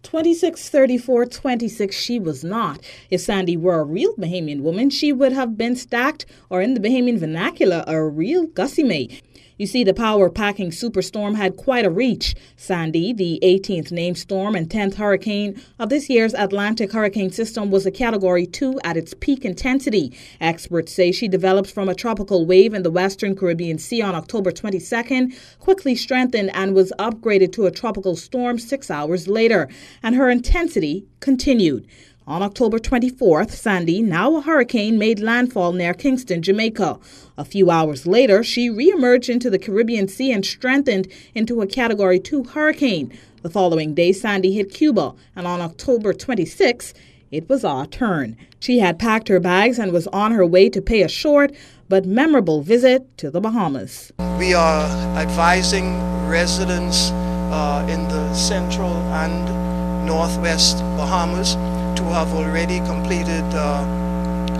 2634-26, she was not. If Sandy were a real Bahamian woman, she would have been stacked, or in the Bahamian vernacular, a real gussie May. You see, the power-packing superstorm had quite a reach. Sandy, the 18th named storm and 10th hurricane of this year's Atlantic hurricane system, was a Category 2 at its peak intensity. Experts say she developed from a tropical wave in the western Caribbean Sea on October 22nd, quickly strengthened and was upgraded to a tropical storm 6 hours later, and her intensity continued. On October 24th, Sandy, now a hurricane, made landfall near Kingston, Jamaica. A few hours later, she re-emerged into the Caribbean Sea and strengthened into a Category 2 hurricane. The following day, Sandy hit Cuba, and on October 26th, it was our turn. She had packed her bags and was on her way to pay a short but memorable visit to the Bahamas. We are advising residents in the central and northwest Bahamas to have already completed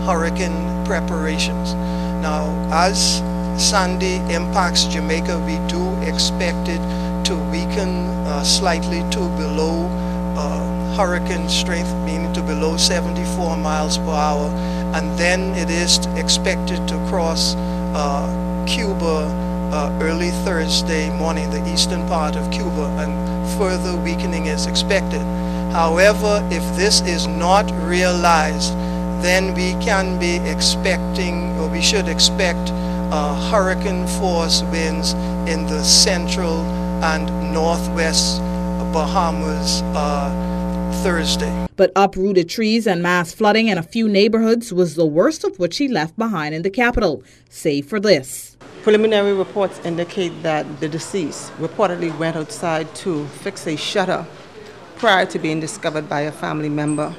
hurricane preparations. Now, as Sandy impacts Jamaica, we do expect it to weaken slightly to below hurricane strength, meaning to below 74 miles per hour, and then it is expected to cross Cuba early Thursday morning, the eastern part of Cuba, and further weakening is expected. However, if this is not realized, then we can be expecting, or we should expect, hurricane force winds in the central and northwest Bahamas Thursday. But uprooted trees and mass flooding in a few neighborhoods was the worst of what she left behind in the capital, save for this. Preliminary reports indicate that the deceased reportedly went outside to fix a shutter prior to being discovered by a family member.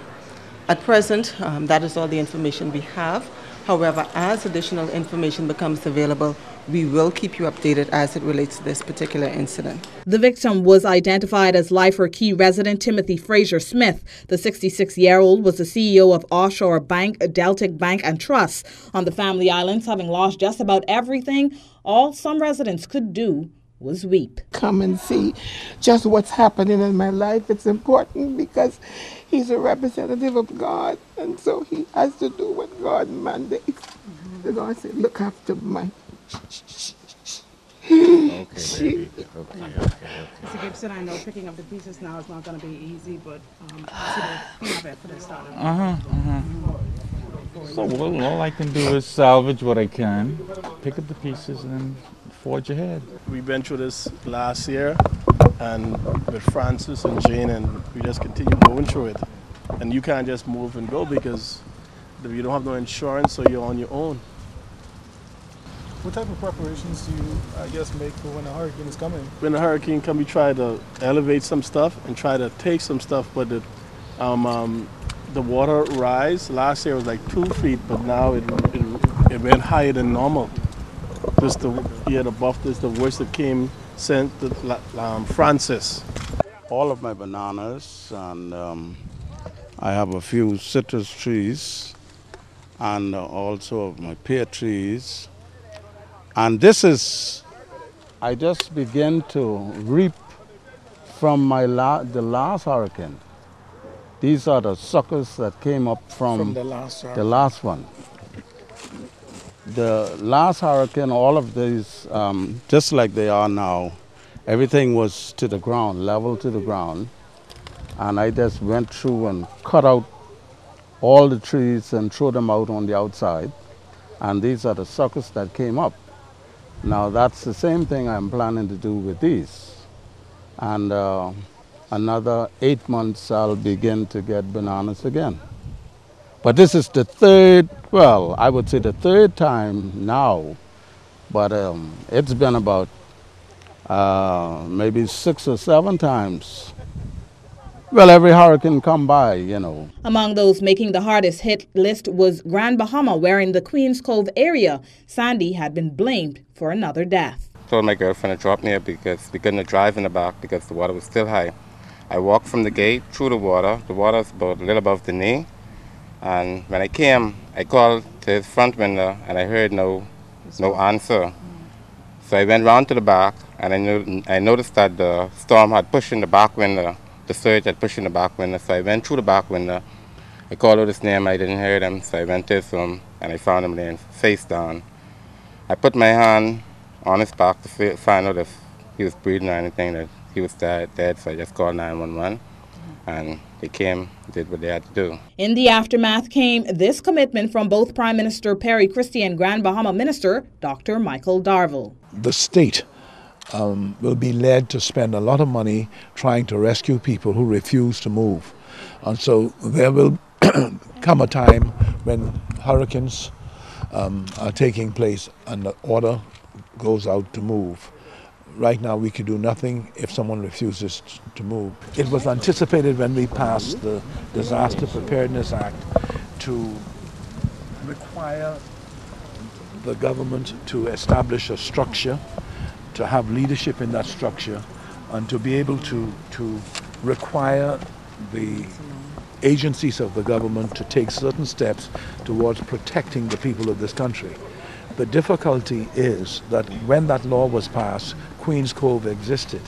At present, that is all the information we have. However, as additional information becomes available, we will keep you updated as it relates to this particular incident. The victim was identified as Lifer Key resident Timothy Fraser Smith. The 66-year-old was the CEO of offshore bank Deltic Bank and Trust. On the Family Islands, having lost just about everything, all some residents could do was weep. Come and see just what's happening in my life. It's important because he's a representative of God, and so he has to do what God mandates. The God said, look after my... Okay, baby. Okay. Mr. Gibson, I know picking up the pieces now is not going to be easy, but for the start. So all I can do is salvage what I can, pick up the pieces, and then forge ahead. We went through this last year, and with Francis and Jane, and we just continue going through it. And you can't just move and go because you don't have no insurance, so you're on your own. What type of preparations do you, I guess, make for when a hurricane is coming? When a hurricane comes, we try to elevate some stuff and try to take some stuff, but the water rise. Last year was like 2 feet, but now it went higher than normal. Just the buff is the worst it came since Francis. All of my bananas, and I have a few citrus trees, and also my pear trees. And this is, I just began to reap from the last hurricane. These are the suckers that came up from the last one. The last hurricane, all of these, just like they are now, everything was to the ground, level to the ground. And I just went through and cut out all the trees and threw them out on the outside. And these are the suckers that came up. Now that's the same thing I'm planning to do with these. And another 8 months I'll begin to get bananas again. But this is the third, well, I would say the third time now, but it's been about maybe 6 or 7 times. Well, every hurricane come by, you know. Among those making the hardest hit list was Grand Bahama, where in the Queens Cove area, Sandy had been blamed for another death. I told my girlfriend to drop me here because we couldn't drive in the back because the water was still high. I walked from the gate through the water. The water was about a little above the knee. And when I came, I called to his front window and I heard no answer. So I went round to the back and I noticed that the storm had pushed in the back window the surge had pushed in the back window. So I went through the back window. I called out his name. I didn't hear him, so I went to his room and I found him laying face down. I put my hand on his back to find out if he was breathing or anything, that he was dead. So I just called 911 and they came, did what they had to do. In the aftermath came this commitment from both Prime Minister Perry Christie and Grand Bahama Minister Dr. Michael Darville. The state will be led to spend a lot of money trying to rescue people who refuse to move. And so there will come a time when hurricanes are taking place and the order goes out to move. Right now we can do nothing if someone refuses to move. It was anticipated when we passed the Disaster Preparedness Act to require the government to establish a structure, to have leadership in that structure, and to be able to require the agencies of the government to take certain steps towards protecting the people of this country. The difficulty is that when that law was passed, Queens Cove existed.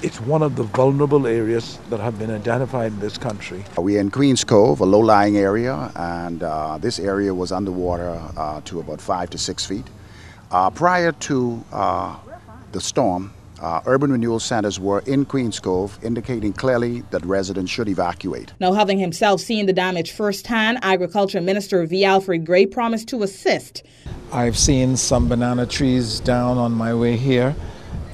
It's one of the vulnerable areas that have been identified in this country. We're in Queens Cove, a low-lying area, and this area was underwater to about 5 to 6 feet. Prior to the storm, urban renewal centers were in Queens Cove, indicating clearly that residents should evacuate. Now, having himself seen the damage firsthand, Agriculture Minister V. Alfred Gray promised to assist. I've seen some banana trees down on my way here,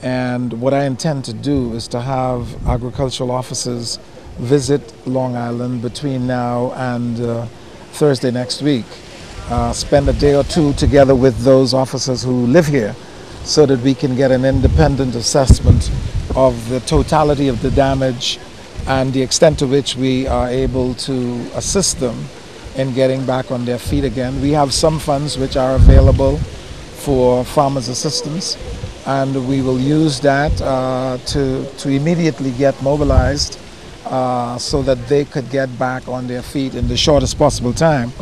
and what I intend to do is to have agricultural officers visit Long Island between now and Thursday next week. Spend a day or two together with those officers who live here, so that we can get an independent assessment of the totality of the damage and the extent to which we are able to assist them in getting back on their feet again. We have some funds which are available for farmers' assistance, and we will use that to immediately get mobilized so that they could get back on their feet in the shortest possible time.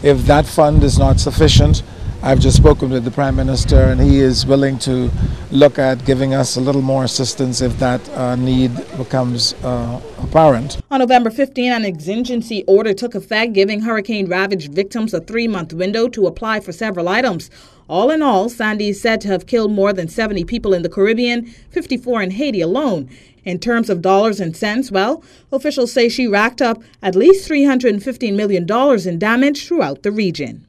If that fund is not sufficient, I've just spoken with the Prime Minister, and he is willing to look at giving us a little more assistance if that need becomes apparent. On November 15, an exigency order took effect, giving hurricane-ravaged victims a 3-month window to apply for several items. All in all, Sandy is said to have killed more than 70 people in the Caribbean, 54 in Haiti alone. In terms of dollars and cents, well, officials say she racked up at least $315 million in damage throughout the region.